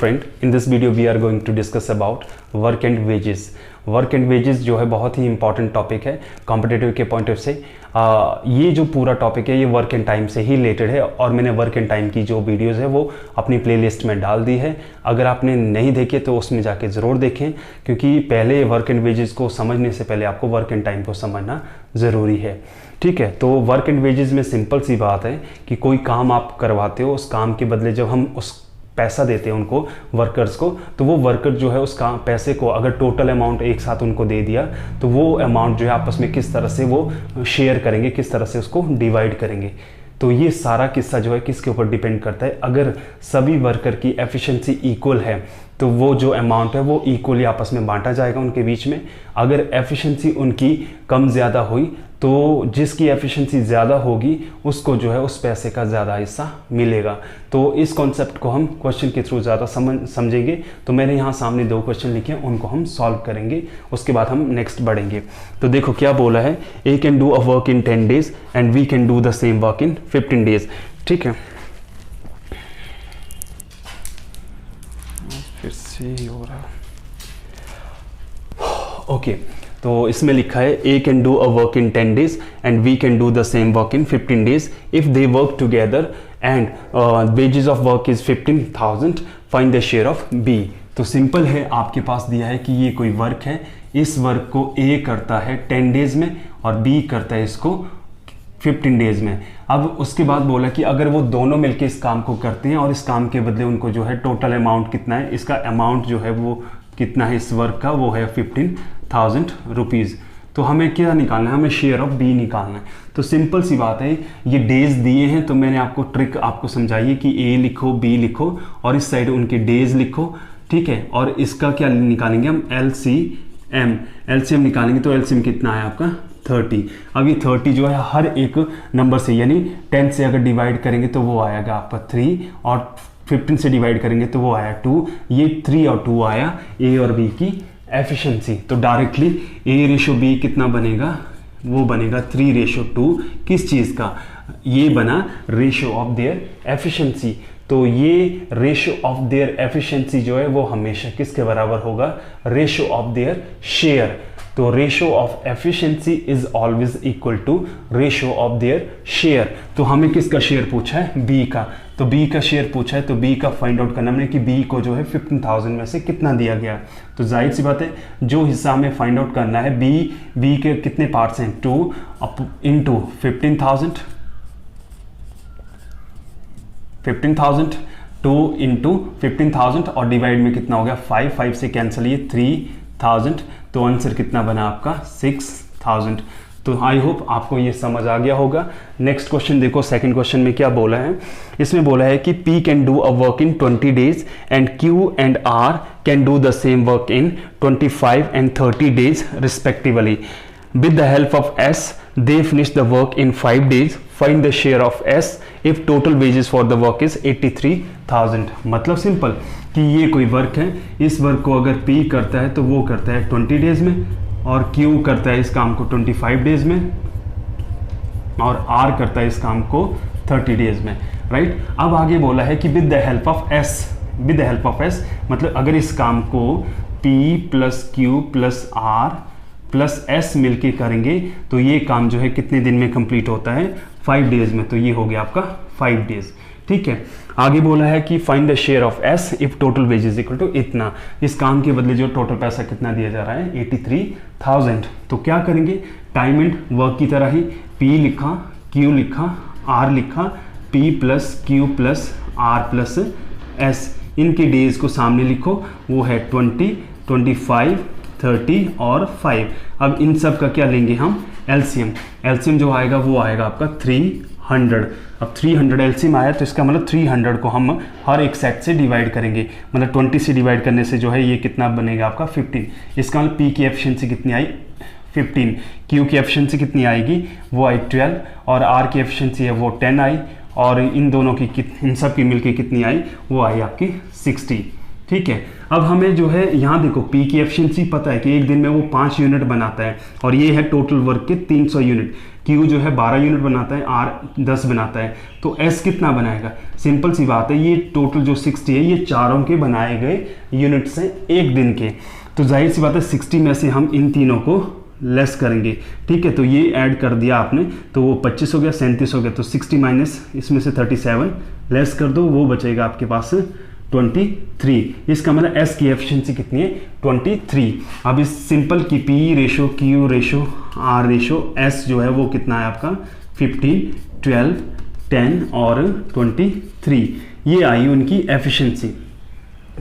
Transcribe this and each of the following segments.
friend, in this video we are going to discuss about work and wages. Work and wages जो है बहुत ही important topic है competitive के point of से। ये जो पूरा टॉपिक है ये वर्क एंड टाइम से ही रिलेटेड है और मैंने वर्क एंड टाइम की जो वीडियोस है वो अपनी प्लेलिस्ट में डाल दी है। अगर आपने नहीं देखे तो उसमें जाके ज़रूर देखें, क्योंकि पहले वर्क एंड वेजेस को समझने से पहले आपको वर्क एंड टाइम को समझना ज़रूरी है। ठीक है, तो वर्क एंड वेजेस में सिंपल सी बात है कि कोई काम आप करवाते हो, उस काम के बदले जब हम उस पैसा देते हैं उनको वर्कर्स को, तो वो वर्कर जो है उस काम पैसे को अगर टोटल अमाउंट एक साथ उनको दे दिया तो वो अमाउंट जो है आपस में किस तरह से वो शेयर करेंगे, किस तरह से उसको डिवाइड करेंगे। तो ये सारा किस्सा जो है किसके ऊपर डिपेंड करता है। अगर सभी वर्कर की एफिशिएंसी इक्वल है तो वो जो अमाउंट है वो इक्वली आपस में बांटा जाएगा उनके बीच में। अगर एफिशिएंसी उनकी कम ज़्यादा हुई तो जिसकी एफिशिएंसी ज़्यादा होगी उसको जो है उस पैसे का ज़्यादा हिस्सा मिलेगा। तो इस कॉन्सेप्ट को हम क्वेश्चन के थ्रू ज़्यादा समझेंगे। तो मैंने यहाँ सामने 2 क्वेश्चन लिखे हैं, उनको हम सॉल्व करेंगे, उसके बाद हम नेक्स्ट बढ़ेंगे। तो देखो क्या बोला है, A can do a work in 10 days and we can do the same work in 15 days। ठीक है, फिर से हो रहा ओके तो इसमें लिखा है A can do a work in 10 days and we can do the same work in 15 days if they work together and wages of work is 15,000, find the share of B. तो simple है, आपके पास दिया है कि ये कोई work है, इस वर्क को ए करता है 10 days में और बी करता है इसको 15 days में। अब उसके बाद बोला कि अगर वो दोनों मिलके इस काम को करते हैं और इस काम के बदले उनको जो है टोटल अमाउंट कितना है, इसका अमाउंट जो है वो कितना है इस वर्क का, वो है 15,000 रुपीज़। तो हमें क्या निकालना है, हमें शेयर ऑफ बी निकालना है। तो सिंपल सी बात है, ये डेज दिए हैं तो मैंने आपको ट्रिक आपको समझाई कि ए लिखो, बी लिखो और इस साइड उनके डेज लिखो। ठीक है, और इसका क्या निकालेंगे हम, एलसीएम निकालेंगे। तो एलसीएम कितना है आपका 30। अब ये 30 जो है हर एक नंबर से यानी 10 से अगर डिवाइड करेंगे तो वो आएगा आपका 3 और 15 से डिवाइड करेंगे तो वो आया 2। ये 3 और 2 आया ए और बी की एफिशिएंसी। तो डायरेक्टली ए रेशो बी कितना बनेगा, वो बनेगा 3:2। किस चीज़ का, ये बना रेशो ऑफ देयर एफिशिएंसी। तो ये रेशो ऑफ देयर एफिशिएंसी जो है वो हमेशा किसके बराबर होगा, रेशो ऑफ देयर शेयर। तो ratio of efficiency is always equal to ratio of their share. तो हमें किसका शेयर पूछा है, बी का। तो बी का शेयर पूछा है तो बी का फाइंड आउट करना हमने कि बी को जो है 15,000 में से कितना दिया गया। तो जाहिर सी बात है जो हिस्सा हमें फाइंड आउट करना है, बी के कितने पार्ट्स हैं, 2 इंटू 15,000, 2 इंटू 15,000 और डिवाइड में कितना हो गया 5 से कैंसिल, ये 3,000। तो आंसर कितना बना आपका 6,000। तो आई होप आपको ये समझ आ गया होगा। नेक्स्ट क्वेश्चन देखो, सेकंड क्वेश्चन में क्या बोला है, इसमें बोला है कि P can do a work in 20 days and Q and R can do the same work in 25 and 30 days respectively. With the help of S, they finish the work in 5 days. Find the share of S if total wages for the work is 83,000। मतलब simple कि ये कोई work है, इस work को अगर P करता है तो वो करता है 20 days में और Q करता है इस काम को 25 days में और R करता है इस काम को 30 days में, राइट। अब आगे बोला है कि with the help of S मतलब अगर इस काम को P plus Q plus R plus S मिलके करेंगे तो ये काम जो है कितने दिन में कंप्लीट होता है, 5 days में। तो ये हो गया आपका 5 days। ठीक है, आगे बोला है कि find the share of S if total wages equal to इतना। इस काम के बदले जो टोटल पैसा कितना दिया जा रहा है 83,000। तो क्या करेंगे, टाइम एंड वर्क की तरह ही P लिखा, Q लिखा, R लिखा, P plus Q plus R plus S, इनके डेज को सामने लिखो, वो है 20, 25, 30 और 5। अब इन सब का क्या लेंगे हम, एलसीएम जो आएगा वो आएगा आपका 300। अब 300 एलसीएम आया तो इसका मतलब 300 को हम हर एक सेट से डिवाइड करेंगे, मतलब 20 से डिवाइड करने से जो है ये कितना बनेगा आपका 15। इसका मतलब P की एफिशिएंसी कितनी आई 15, Q की एफिशिएंसी कितनी आएगी वो आई 12 और R की एफिशिएंसी है वो 10 आई और इन दोनों की इन सब की मिलके कितनी आई वो आई आपकी 60। ठीक है। अब हमें जो है यहाँ देखो P की एफिशिएंसी पता है कि एक दिन में वो 5 यूनिट बनाता है और ये है टोटल वर्क के 300 यूनिट। Q जो है 12 यूनिट बनाता है, R 10 बनाता है, तो S कितना बनाएगा? सिंपल सी बात है, ये टोटल जो 60 है ये चारों के बनाए गए यूनिट्स हैं एक दिन के। तो जाहिर सी बात है 60 में से हम इन तीनों को लेस करेंगे, ठीक है। तो ये ऐड कर दिया आपने, तो वो 25 हो गया, 37 हो गया, तो 60 माइनस इसमें से 37 लेस कर दो, वो बचेगा आपके पास 23। इसका मतलब S की एफिशिएंसी कितनी है? 23। अब इस सिंपल की P ratio, Q ratio, R ratio, S जो है वो कितना है आपका? 15, 12, 10 और 23। ये आई उनकी एफिशिएंसी।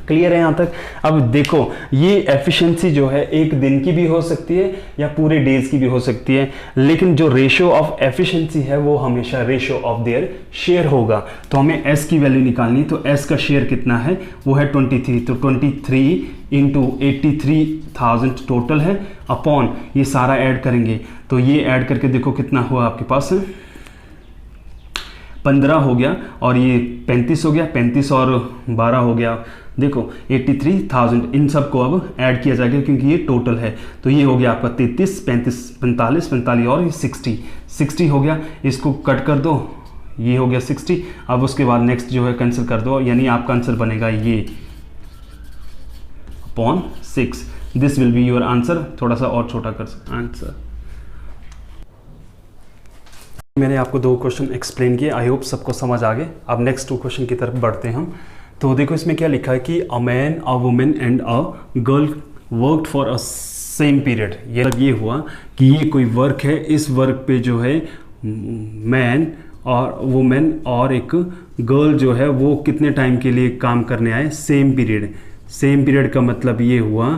क्लियर है यहाँ तक? अब देखो ये एफिशिएंसी जो है एक दिन की भी हो सकती है या पूरे डेज की भी हो सकती है, लेकिन जो रेशो ऑफ एफिशिएंसी है वो हमेशा रेशो ऑफ देयर शेयर होगा। तो हमें S की वैल्यू निकालनी, तो S का शेयर कितना है? वो है 23। तो 23 इंटू 83,000 टोटल है, अपॉन ये सारा ऐड करेंगे, तो ये ऐड करके देखो कितना हुआ आपके पास? 15 हो गया, और ये 35 हो गया, 35 और 12 हो गया, देखो 83,000। इन सब को अब ऐड किया जाएगा क्योंकि ये टोटल है। तो ये हो गया आपका 33, 35, 45, 45 और ये 60 हो गया। इसको कट कर दो, ये हो गया 60। अब उसके बाद नेक्स्ट जो है कैंसिल कर दो, यानी आपका आंसर बनेगा ये upon 6। This will be your answer. थोड़ा सा और छोटा कर सकते आंसर। मैंने आपको 2 क्वेश्चन एक्सप्लेन किए, आई होप सबको समझ आ गए। अब नेक्स्ट 2 क्वेश्चन की तरफ बढ़ते हैं हम। तो देखो इसमें क्या लिखा है कि a man, a women and a girl worked for a same period. ये हुआ कि ये कोई वर्क है, इस वर्क पे जो है मैन और वुमेन और एक गर्ल जो है वो कितने टाइम के लिए काम करने आए? Same period. सेम पीरियड का मतलब ये हुआ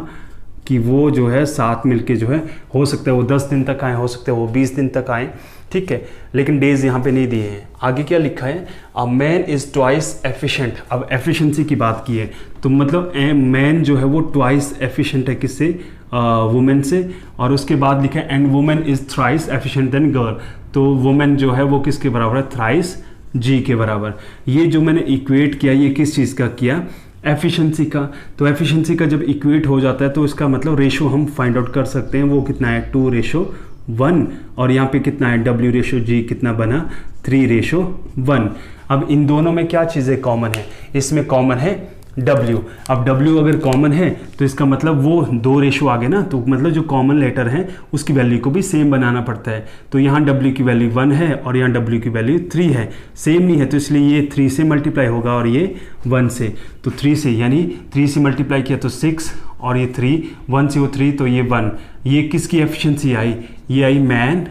कि वो जो है साथ मिलके जो है, हो सकता है वो 10 दिन तक आए, हो सकता है वो 20 दिन तक आए, ठीक है, लेकिन डेज यहाँ पे नहीं दिए हैं। आगे क्या लिखा है? A man is twice efficient. अब एफिशिएंसी की बात की है, तो मतलब मैन जो है वो ट्वाइस एफिशिएंट है किससे? वुमेन से। और उसके बाद लिखा है and women is thrice efficient then girl. तो वुमेन जो है वो किसके बराबर है? थ्राइस जी के बराबर। ये जो मैंने इक्वेट किया, ये किस चीज़ का किया? एफिशिएंसी का। तो एफिशिएंसी का जब इक्वेट हो जाता है तो इसका मतलब रेशो हम फाइंड आउट कर सकते हैं, वो कितना है? 2:1। और यहाँ पे कितना है? W रेशो G कितना बना? 3:1। अब इन दोनों में क्या चीज़ें कॉमन है? इसमें कॉमन है W। अब W अगर कॉमन है तो इसका मतलब वो 2 रेशो आ गए ना, तो मतलब जो कॉमन लेटर है उसकी वैल्यू को भी सेम बनाना पड़ता है। तो यहाँ W की वैल्यू 1 है और यहाँ W की वैल्यू 3 है, सेम नहीं है, तो इसलिए ये 3 से मल्टीप्लाई होगा और ये 1 से। तो 3 से, यानी 3 से मल्टीप्लाई किया तो 6 और ये 3, 1 से वो 3 तो ये 1। ये किसकी एफिशिएंसी आई? ये आई मैन,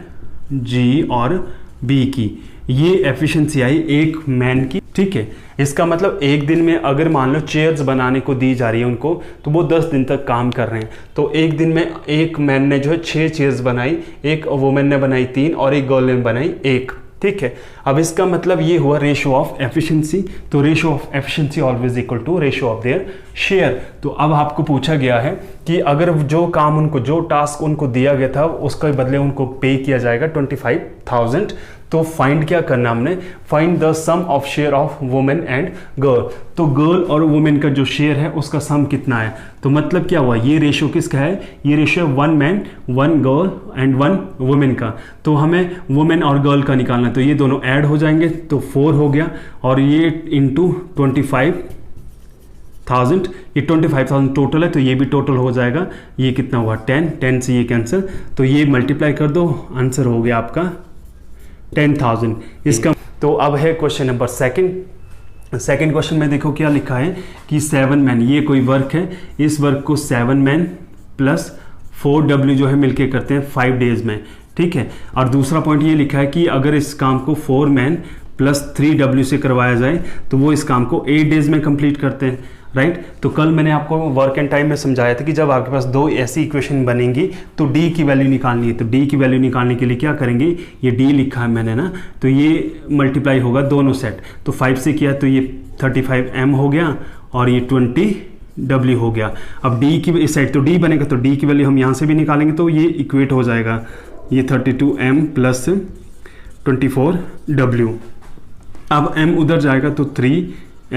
G और B की। ये एफिशिएंसी आई एक मैन की, ठीक है। इसका मतलब एक दिन में अगर मान लो चेयर्स बनाने को दी जा रही है उनको, तो वो 10 दिन तक काम कर रहे हैं। तो एक दिन में एक मैन ने जो है 6 चेयर्स बनाई, एक वुमेन ने बनाई 3 और एक गर्ल ने बनाई 1, ठीक है। अब इसका मतलब ये हुआ रेशो ऑफ एफिशिएंसी। तो ratio of efficiency always equal to ratio of their share. तो अब आपको पूछा गया है कि अगर जो काम उनको, जो टास्क उनको दिया गया था उसके बदले उनको पे किया जाएगा 25,000, तो फाइंड क्या करना हमने? Find the sum of share of women and girl. तो गर्ल और वुमेन का जो शेयर है उसका सम कितना है? तो मतलब क्या हुआ? ये रेशो किसका है? ये ratio 1 man, 1 girl and 1 women का। तो हमें वुमेन और गर्ल का निकालना है, तो ये दोनों ऐड हो जाएंगे, तो 4 हो गया, और ये इंटू 25,000, ये 25,000 टोटल है, तो ये भी टोटल हो जाएगा। ये कितना हुआ? 10 से ये कैंसिल, तो ये मल्टीप्लाई कर दो, आंसर हो गया आपका 10,000। इसका तो अब है क्वेश्चन नंबर सेकंड क्वेश्चन में देखो क्या लिखा है कि 7 मैन, ये कोई वर्क है, इस वर्क को 7 मैन प्लस 4W जो है मिलके करते हैं 5 डेज में, ठीक है। और दूसरा पॉइंट ये लिखा है कि अगर इस काम को 4 मैन प्लस 3W से करवाया जाए तो वो इस काम को 8 डेज में कंप्लीट करते हैं, राइट। तो कल मैंने आपको वर्क एंड टाइम में समझाया था कि जब आपके पास 2 ऐसी इक्वेशन बनेंगी तो D की वैल्यू निकालनी है। तो D की वैल्यू निकालने के लिए क्या करेंगे? ये D लिखा है मैंने ना, तो ये मल्टीप्लाई होगा दोनों सेट। तो 5 से किया तो ये 35M हो गया और ये 20W हो गया। अब D की इस साइड तो D बनेगा, तो D की वैल्यू हम यहाँ से भी निकालेंगे, तो ये इक्वेट हो जाएगा, ये 32M प्लस 24W। अब M उधर जाएगा तो 3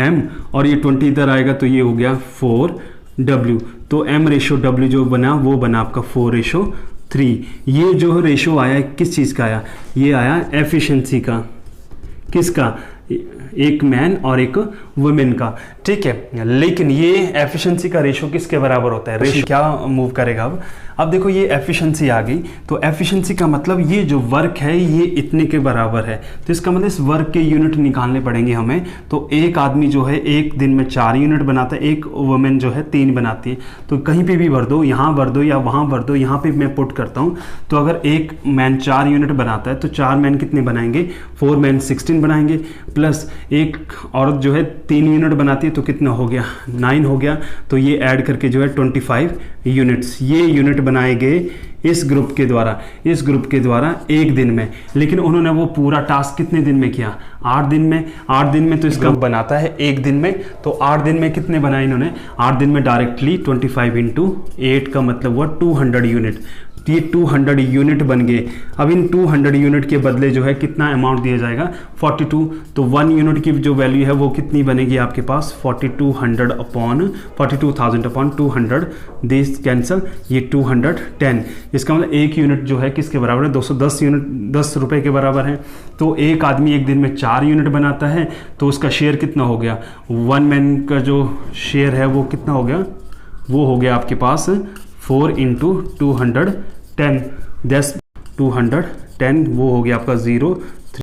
m और ये 20 इधर आएगा तो ये हो गया 4w। तो m रेशो w जो बना वो बना आपका 4:3। ये जो रेशो आया किस चीज़ का आया, ये आया एफिशिएंसी का, किसका, एक मैन और एक वुमेन का, ठीक है। लेकिन ये एफिशिएंसी का रेशो किसके बराबर होता है, रेशो क्या मूव करेगा अब देखो ये एफिशिएंसी आ गई, तो एफिशिएंसी का मतलब ये जो वर्क है ये इतने के बराबर है, तो इसका मतलब इस वर्क के यूनिट निकालने पड़ेंगे हमें। तो एक आदमी जो है एक दिन में 4 यूनिट बनाता है, एक वुमेन जो है 3 बनाती है, तो कहीं पे भी भर दो, यहाँ भर दो या वहाँ भर दो, यहाँ पे मैं पुट करता हूँ। तो अगर एक मैन 4 यूनिट बनाता है तो 4 मैन कितने बनाएंगे, 4 मैन 16 बनाएंगे, प्लस एक औरत जो है 3 यूनिट बनाती है तो कितना हो गया, 9 हो गया। तो ये ऐड करके जो है 25 यूनिट्स, ये यूनिट बनाए गए इस ग्रुप के द्वारा एक दिन में। लेकिन उन्होंने वो पूरा टास्क कितने दिन में किया, 8 दिन में। 8 दिन में तो इसका बनाता है एक दिन में, तो 8 दिन में कितने बनाए इन्होंने, 8 दिन में डायरेक्टली 25 × 8 का मतलब हुआ 200 यूनिट। ये 200 यूनिट बन गए। अब इन 200 यूनिट के बदले जो है कितना अमाउंट दिया जाएगा, 42। तो 1 यूनिट की जो वैल्यू है वो कितनी बनेगी आपके पास, 42,000 अपॉन 200, दिस कैंसल, ये 210। इसका मतलब एक यूनिट जो है किसके बराबर है, 210 यूनिट, 10 रुपये के बराबर है। तो एक आदमी एक दिन में 4 यूनिट बनाता है तो उसका शेयर कितना हो गया, 1 मैन का जो शेयर है वो कितना हो गया, वो हो गया आपके पास 4 × 210, 210 वो हो गया आपका 0।